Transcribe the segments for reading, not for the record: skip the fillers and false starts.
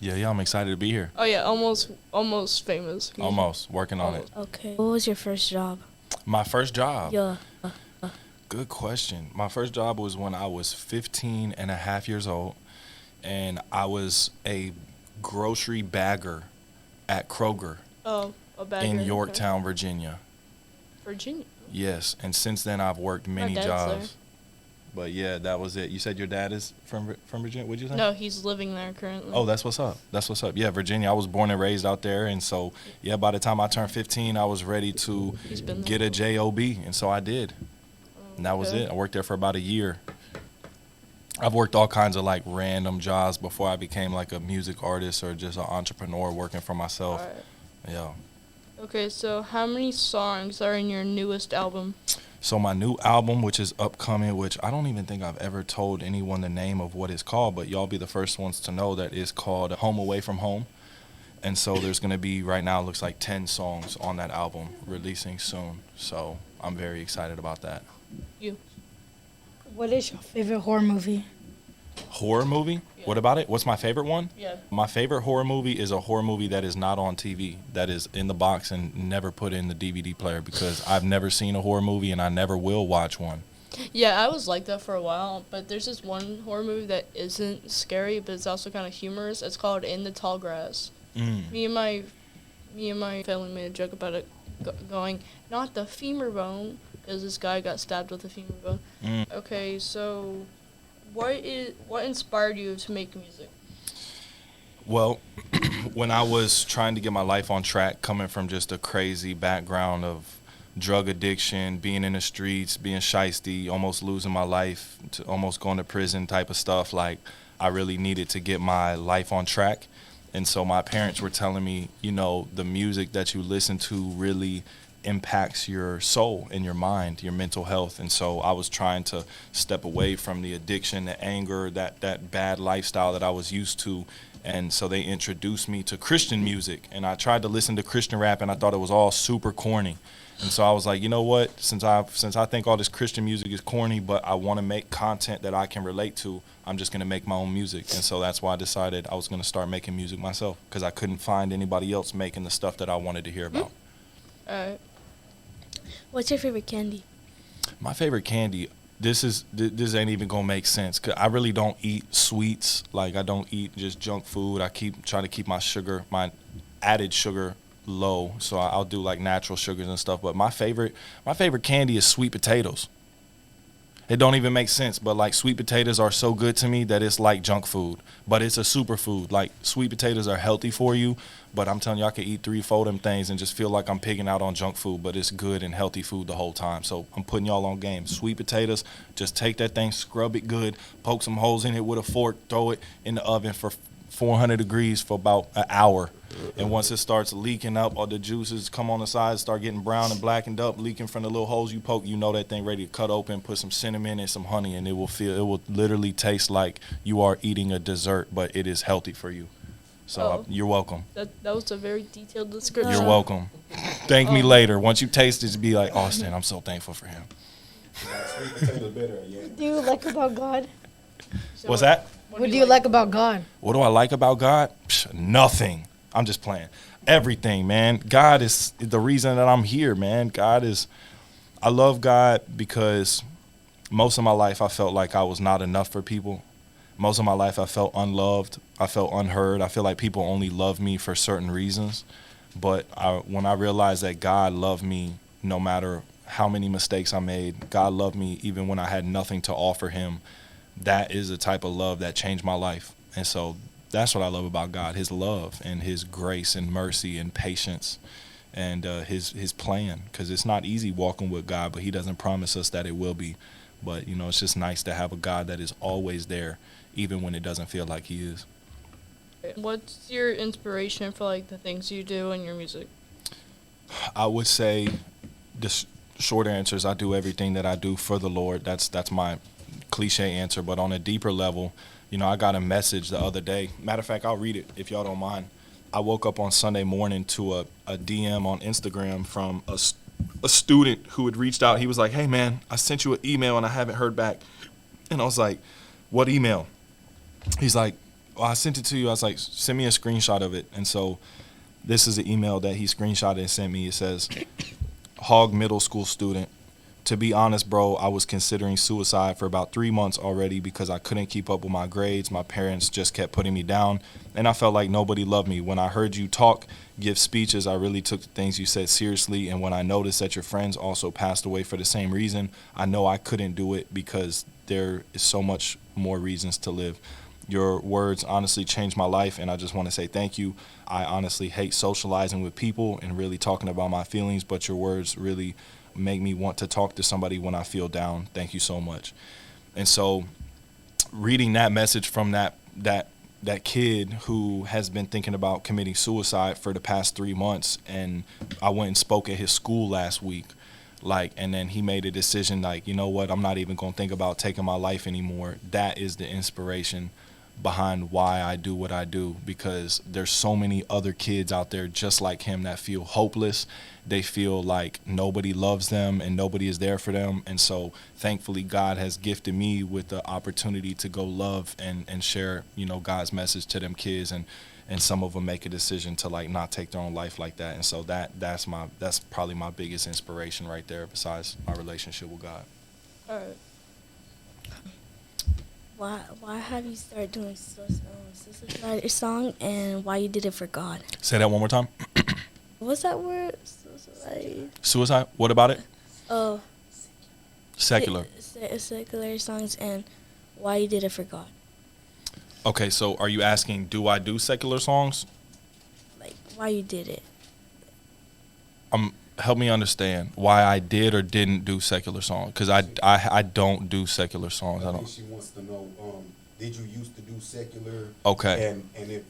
Yeah, I'm excited to be here. Oh yeah, almost famous. Almost working on it. Okay. What was your first job? My first job. Yeah. Good question. My first job was when I was 15 and a half years old, and I was a grocery bagger at Kroger Oh, a bagger. in okay. Yorktown, Virginia. Virginia. Yes, and since then I've worked many dad's jobs. But yeah, that was it. You said your dad is from Virginia? What'd you say? No, he's living there currently. Oh, that's what's up. That's what's up. Yeah, Virginia. I was born and raised out there, and so yeah, by the time I turned 15, I was ready to He's been get a job, and so I did. And that was Okay. it. I worked there for about a year. I've worked all kinds of like random jobs before I became like a music artist or just an entrepreneur working for myself. Alright. Yeah. Okay, so how many songs are in your newest album? So my new album, which is upcoming, which I don't even think I've ever told anyone the name of what it's called, but y'all be the first ones to know that it's called Home Away from Home. And so there's going to be, right now, it looks like 10 songs on that album releasing soon. So I'm very excited about that. What is your favorite horror movie? Horror movie? Yeah. What about it? What's my favorite one? Yeah. My favorite horror movie is a horror movie that is not on TV, that is in the box and never put in the DVD player because I've never seen a horror movie and I never will watch one. Yeah, I was like that for a while, but there's this one horror movie that isn't scary, but it's also kind of humorous. It's called In the Tall Grass. Me and my family made a joke about it, going, not the femur bone, because this guy got stabbed with a femur bone. Okay, so what inspired you to make music? Well, when I was trying to get my life on track, coming from just a crazy background of drug addiction, being in the streets, being shiesty, almost losing my life, to almost going to prison type of stuff, like I really needed to get my life on track. And so my parents were telling me, you know, the music that you listen to really impacts your soul and your mind, your mental health. And so I was trying to step away from the addiction, the anger, that bad lifestyle that I was used to. And so they introduced me to Christian music. And I tried to listen to Christian rap, and I thought it was all super corny. And so I was like, you know what, since I think all this Christian music is corny, but I want to make content that I can relate to, I'm just going to make my own music. And so that's why I decided I was going to start making music myself, because I couldn't find anybody else making the stuff that I wanted to hear about. Alright. What's your favorite candy? My favorite candy, this ain't even going to make sense, because I really don't eat sweets. Like, I don't eat just junk food. I try to keep my added sugar low, so I'll do like natural sugars and stuff. But my favorite candy is sweet potatoes. It don't even make sense, but like sweet potatoes are so good to me that it's like junk food, but it's a superfood. Like sweet potatoes are healthy for you, but I'm telling you, I could eat 3-4 them things and just feel like I'm pigging out on junk food, but it's good and healthy food the whole time. So I'm putting y'all on game. Sweet potatoes, just take that thing, scrub it good, poke some holes in it with a fork, throw it in the oven for 400 degrees for about an hour. And once it starts leaking up, or the juices come on the sides, start getting brown and blackened up, leaking from the little holes you poke, you know that thing ready to cut open, put some cinnamon and some honey, and it will literally taste like you are eating a dessert, but it is healthy for you. So you're welcome. That was a very detailed description. You're welcome. Thank me later. Once you taste it, be like, Austin, I'm so thankful for him. What do you like about God? What's that? What do you like about God? What do I like about God? Nothing. I'm just playing. Everything, man. God is the reason that I'm here, man. I love God because most of my life I felt like I was not enough for people. Most of my life I felt unloved. I felt unheard. I feel like people only love me for certain reasons. But when I realized that God loved me no matter how many mistakes I made, God loved me even when I had nothing to offer him, that is the type of love that changed my life. And so that's what I love about God, his love and his grace and mercy and patience and his plan. Because it's not easy walking with God, but he doesn't promise us that it will be. But, you know, it's just nice to have a God that is always there, even when it doesn't feel like he is. What's your inspiration for like the things you do in your music? I would say the short answer is I do everything that I do for the Lord. That's my cliche answer. But on a deeper level, you know, I got a message the other day. Matter of fact, I'll read it if y'all don't mind. I woke up on Sunday morning to a DM on Instagram from a student who had reached out. He was like, hey, man, I sent you an email and I haven't heard back. And I was like, what email? He's like, I sent it to you. I was like, send me a screenshot of it. And so this is an email that he screenshotted and sent me. It says, Hog middle school student. To be honest, bro, I was considering suicide for about 3 months already because I couldn't keep up with my grades. My parents just kept putting me down, and I felt like nobody loved me. When I heard you talk, give speeches, I really took the things you said seriously, and when I noticed that your friends also passed away for the same reason, I know I couldn't do it because there is so much more reasons to live. Your words honestly changed my life, and I just want to say thank you. I honestly hate socializing with people and really talking about my feelings, but your words really make me want to talk to somebody when I feel down. Thank you so much. And so reading that message from that kid who has been thinking about committing suicide for the past 3 months, and I went and spoke at his school last week, and then he made a decision you know what, I'm not even going to think about taking my life anymore. That is the inspiration behind why I do what I do, because there's so many other kids out there just like him that feel hopeless. They feel like nobody loves them and nobody is there for them. And so thankfully God has gifted me with the opportunity to go love and share, God's message to them kids, and some of them make a decision to not take their own life like that. And so that's probably my biggest inspiration right there, besides my relationship with God. All right. Why have you started doing suicide song, and why you did it for God? Say that one more time. What's that word? Suicide? What about it? Oh. Secular. Secular songs, and why you did it for God. Okay, so are you asking, do I do secular songs? Why you did it. Help me understand why I did or didn't do secular songs, because I don't do secular songs. I don't. She wants to know, did you used to do secular? Okay. And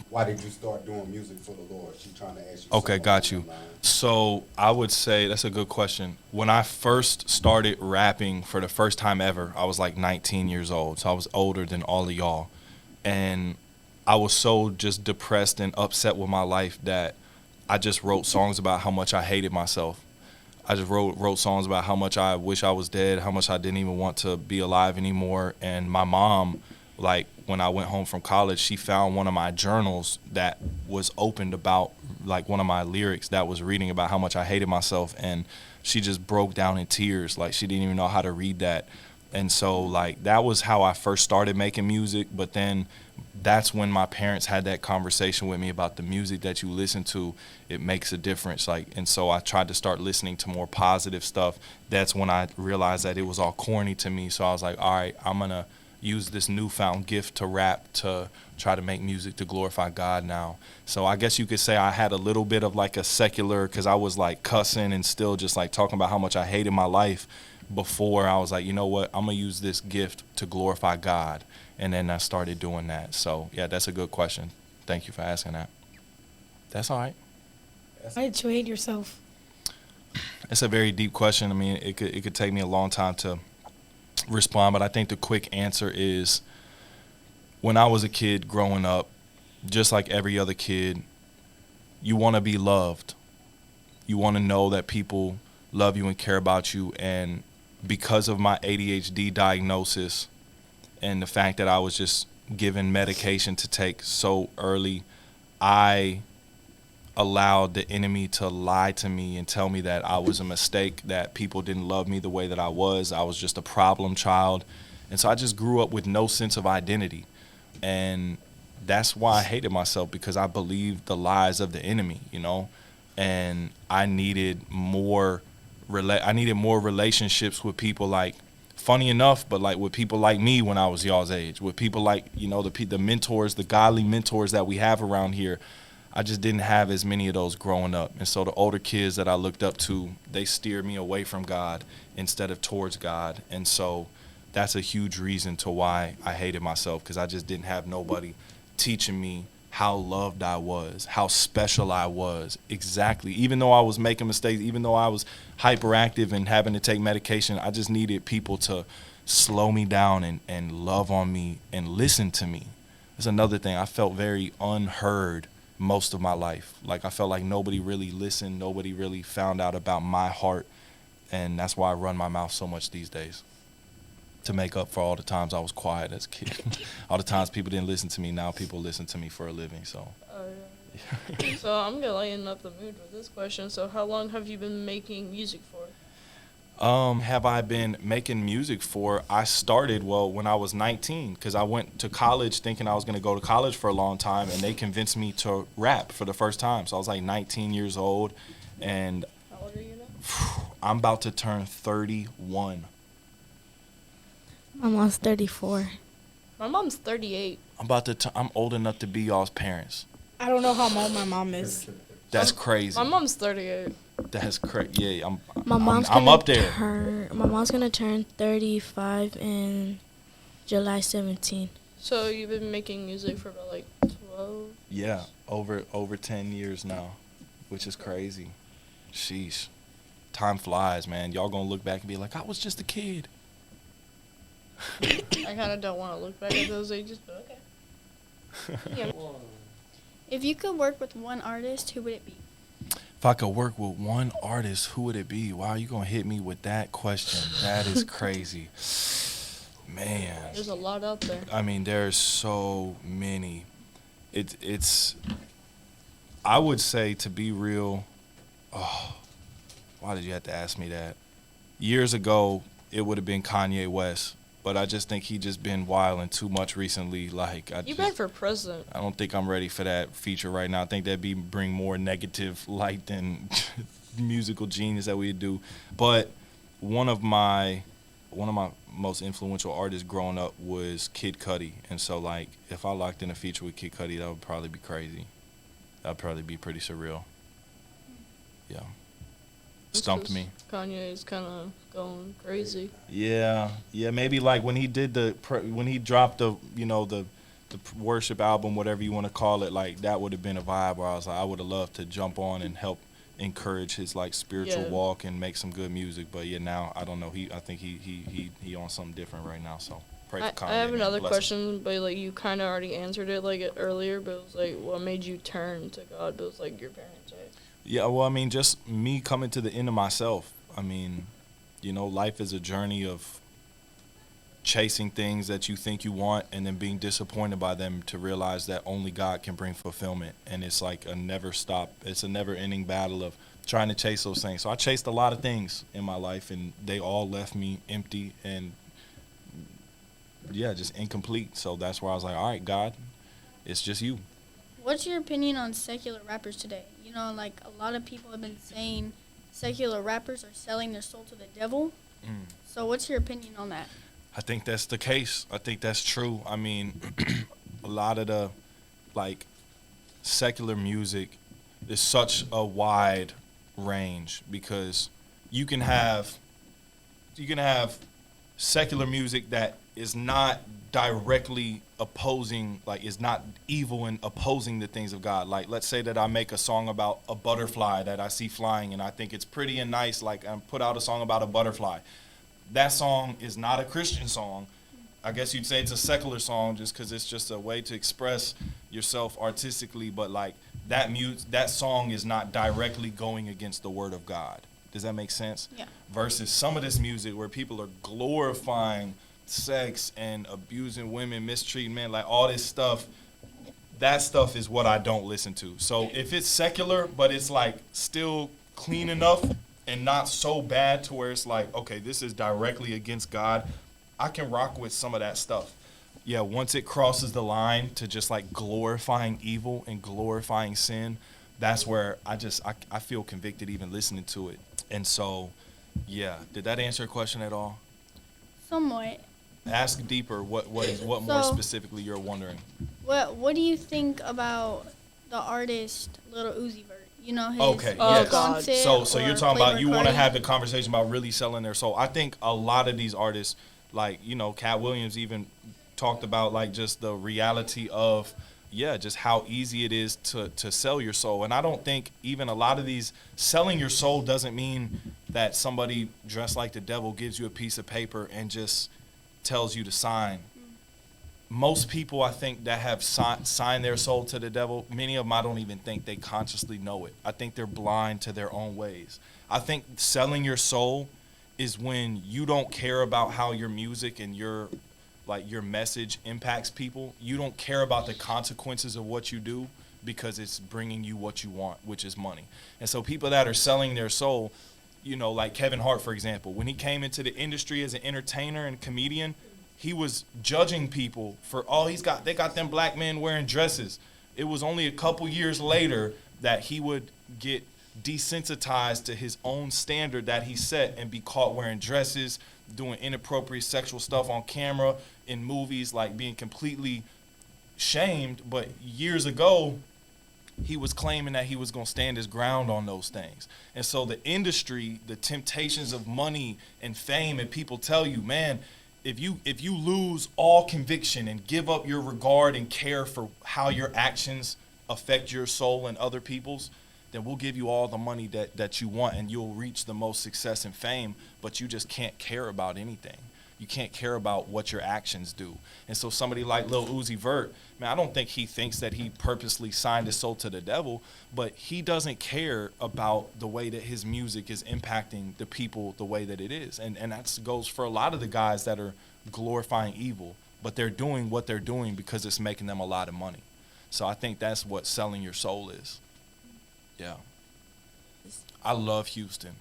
why did you start doing music for the Lord? She's trying to ask you. Okay, got you. So I would say that's a good question. When I first started rapping for the first time ever, I was 19 years old. So I was older than all of y'all, and I was so just depressed and upset with my life that I just wrote songs about how much I hated myself. I just wrote songs about how much I wish I was dead, how much I didn't even want to be alive anymore. And my mom, when I went home from college, she found one of my journals that was opened about one of my lyrics that was reading about how much I hated myself, and she just broke down in tears. She didn't even know how to read that. And so that was how I first started making music. But then that's when my parents had that conversation with me about the music that you listen to, it makes a difference. And so I tried to start listening to more positive stuff. That's when I realized that it was all corny to me. So I was like, all right, I'm going to use this newfound gift to rap to try to make music to glorify God now. So I guess you could say I had a little bit of a secular, because I was cussing and still just talking about how much I hated my life before. I was like, you know what, I'm going to use this gift to glorify God. And then I started doing that. So, yeah, that's a good question. Thank you for asking that. That's all right. Why did you hate yourself? It's a very deep question. I mean, it could take me a long time to respond, but I think the quick answer is, when I was a kid growing up, just like every other kid, you want to be loved. You want to know that people love you and care about you. And because of my ADHD diagnosis and the fact that I was just given medication to take so early, I allowed the enemy to lie to me and tell me that I was a mistake, that people didn't love me the way that I was just a problem child. And so I just grew up with no sense of identity. And that's why I hated myself, because I believed the lies of the enemy, and I needed more relationships with people, funny enough, but with people like me when I was y'all's age, with people the mentors, the godly mentors that we have around here. I just didn't have as many of those growing up. And so the older kids that I looked up to, they steered me away from God instead of towards God. And so that's a huge reason to why I hated myself, because I just didn't have nobody teaching me how loved I was, how special I was. Exactly. Even though I was making mistakes, even though I was hyperactive and having to take medication, I just needed people to slow me down and love on me and listen to me. That's another thing. I felt very unheard most of my life. I felt like nobody really listened, nobody really found out about my heart, and that's why I run my mouth so much these days. to make up for all the times I was quiet as a kid. All the times people didn't listen to me. Now people listen to me for a living. So. Oh, yeah. So I'm gonna lighten up the mood with this question. So how long have you been making music for? Have I been making music for? I started, when I was 19, because I went to college thinking I was going to go to college for a long time, and they convinced me to rap for the first time. So I was like 19 years old, and How old are you now? I'm about to turn 31. My mom's 34. My mom's 38. I'm old enough to be y'all's parents. I don't know how old my mom is. That's crazy. My mom's 38. That's crazy. Yeah, I'm up there. My mom's gonna turn 35 in July 17. So you've been making music for about like 12? Yeah, over 10 years now, which is crazy. Sheesh. Time flies, man. Y'all gonna look back and be like, I was just a kid. I kind of don't want to look back at those ages, but okay. Yeah. If you could work with one artist, who would it be? If I could work with one artist, who would it be? Wow, you gonna hit me with that question. That is crazy. Man. There's a lot out there. I mean, there's so many. It's I would say, to be real, why did you have to ask me that? Years ago, it would have been Kanye West. But I just think he just been wilding too much recently. Like You ran for president. I don't think I'm ready for that feature right now. I think that'd bring more negative light than musical genius that we do. But one of my most influential artists growing up was Kid Cudi, and so like if I locked in a feature with Kid Cudi, that would probably be crazy. That'd probably be pretty surreal. Yeah. Stumped me. Kanye is kind of going crazy. Yeah, maybe like when he did when he dropped the worship album, whatever you want to call it, like that would have been a vibe where I was like, I would have loved to jump on and help encourage his like spiritual walk and make some good music. But yeah, now I don't know. I think he on something different right now. So pray for Kanye. I have another question, but like you kind of already answered it like earlier. But it was like, what made you turn to God? But it was like your parents, right? Yeah, well, I mean, just me coming to the end of myself. I mean, life is a journey of chasing things that you think you want and then being disappointed by them to realize that only God can bring fulfillment. And it's like a never-ending battle of trying to chase those things. So I chased a lot of things in my life, and they all left me empty and, just incomplete. So that's where I was like, all right, God, it's just you. What's your opinion on secular rappers today? Like a lot of people have been saying secular rappers are selling their soul to the devil. So what's your opinion on that? I think that's the case. I think that's true. I mean, a lot of the like secular music is such a wide range because you can have secular music that is not directly opposing, like is not evil and opposing the things of God. Like let's say that I make a song about a butterfly that I see flying and I think it's pretty and nice, like I put out a song about a butterfly. That song is not a Christian song. I guess you'd say it's a secular song just because it's just a way to express yourself artistically, but like that song is not directly going against the word of God. Does that make sense? Yeah. Versus some of this music where people are glorifying sex and abusing women, mistreating men, like all this stuff. That stuff is what I don't listen to. So if it's secular, but it's like still clean enough and not so bad to where it's like, okay, this is directly against God, I can rock with some of that stuff. Yeah, once it crosses the line to just like glorifying evil and glorifying sin, that's where I feel convicted even listening to it. And so, yeah, did that answer your question at all? Somewhat. Ask deeper. What more specifically you're wondering? What do you think about the artist Lil Uzi Vert? His yes. concept. So you're talking about you want to have the conversation about really selling their soul. I think a lot of these artists, like Cat Williams even talked about like just the reality of just how easy it is to sell your soul. And I don't think even a lot of these selling your soul doesn't mean that somebody dressed like the devil gives you a piece of paper and just tells you to sign. Most people, I think, that have signed their soul to the devil, many of them I don't even think they consciously know it. I think they're blind to their own ways. I think selling your soul is when you don't care about how your music and your message impacts people. You don't care about the consequences of what you do because it's bringing you what you want, which is money. And so people that are selling their soul, like Kevin Hart, for example, when he came into the industry as an entertainer and comedian, he was judging people for, they got them black men wearing dresses. It was only a couple years later that he would get desensitized to his own standard that he set and be caught wearing dresses, doing inappropriate sexual stuff on camera in movies, like being completely shamed. But years ago, he was claiming that he was going to stand his ground on those things. And so the industry, the temptations of money and fame, and people tell you, man, if you lose all conviction and give up your regard and care for how your actions affect your soul and other people's, then we'll give you all the money that you want and you'll reach the most success and fame, but you just can't care about anything. You can't care about what your actions do. And so somebody like Lil Uzi Vert, man, I don't think he thinks that he purposely signed his soul to the devil, but he doesn't care about the way that his music is impacting the people the way that it is. And that goes for a lot of the guys that are glorifying evil, but they're doing what they're doing because it's making them a lot of money. So I think that's what selling your soul is. Yeah. I love Houston.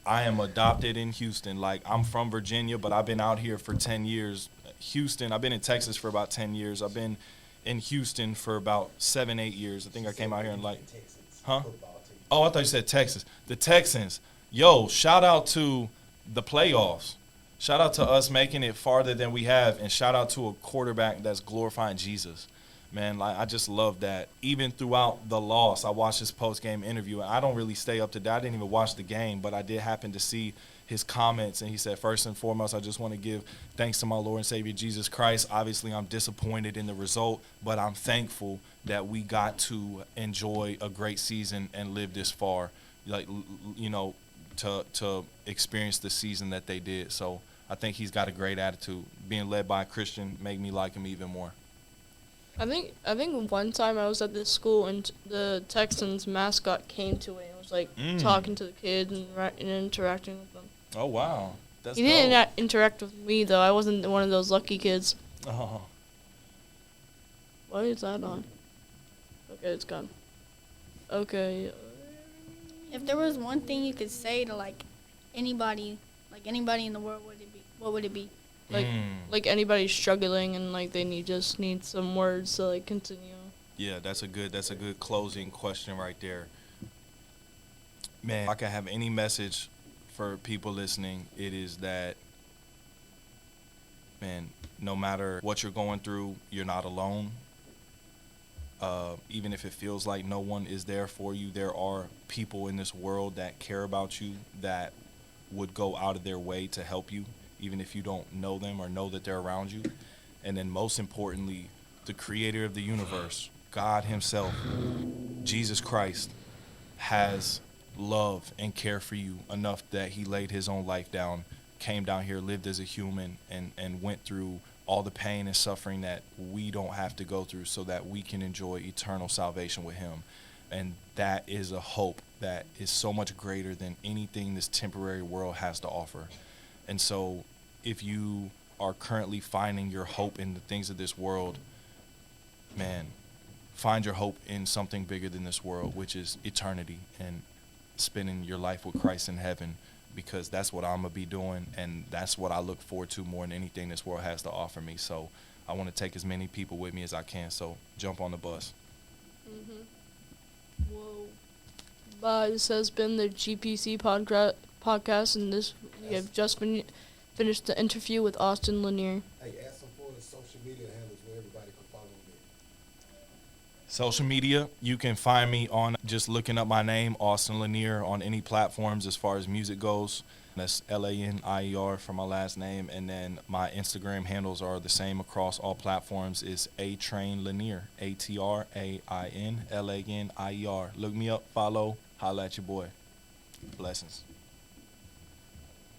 I am adopted in Houston. Like, I'm from Virginia, but I've been out here for 10 years. Houston, I've been in Texas for about 10 years. I've been in Houston for about 7, 8 years. I think I came out here and huh? Oh, I thought you said Texas. The Texans. Yo, shout out to the playoffs. Shout out to us making it farther than we have, and shout out to a quarterback that's glorifying Jesus. Man, like, I just love that. Even throughout the loss, I watched his post-game interview. And I don't really stay up to date. I didn't even watch the game, but I did happen to see his comments. And he said, first and foremost, I just want to give thanks to my Lord and Savior, Jesus Christ. Obviously, I'm disappointed in the result, but I'm thankful that we got to enjoy a great season and live this far, to experience the season that they did. So I think he's got a great attitude. Being led by a Christian made me like him even more. I think one time I was at this school and the Texans mascot came to it and was like talking to the kids and interacting with them. Oh wow, that's he didn't interact with me though. I wasn't one of those lucky kids. Oh. Why is that on? Okay, it's gone. Okay. If there was one thing you could say to anybody in the world, what would it be? Like anybody struggling and like they just need some words to like continue. Yeah, that's a good closing question right there. Man, if I could have any message for people listening, it is that, man, no matter what you're going through, you're not alone. Even if it feels like no one is there for you, there are people in this world that care about you, that would go out of their way to help you, even if you don't know them or know that they're around you. And then most importantly, the creator of the universe, God himself, Jesus Christ, has love and care for you enough that he laid his own life down, came down here, lived as a human, and went through all the pain and suffering that we don't have to go through so that we can enjoy eternal salvation with him. And that is a hope that is so much greater than anything this temporary world has to offer. And so if you are currently finding your hope in the things of this world, man, find your hope in something bigger than this world, which is eternity and spending your life with Christ in heaven, because that's what I'm going to be doing, and that's what I look forward to more than anything this world has to offer me. So I want to take as many people with me as I can, so jump on the bus. Whoa. This has been the GPC podcast, and we have just finished the interview with Austin Lanier. Hey, ask them for the social media handles where everybody can follow me. Social media, you can find me on just looking up my name, Austin Lanier, on any platforms as far as music goes. That's Lanier for my last name. And then my Instagram handles are the same across all platforms. It's A-Train Lanier, A-T-R-A-I-N L-A-N-I-E-R. Look me up, follow, holla at your boy. Blessings.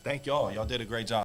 Thank y'all. Y'all did a great job.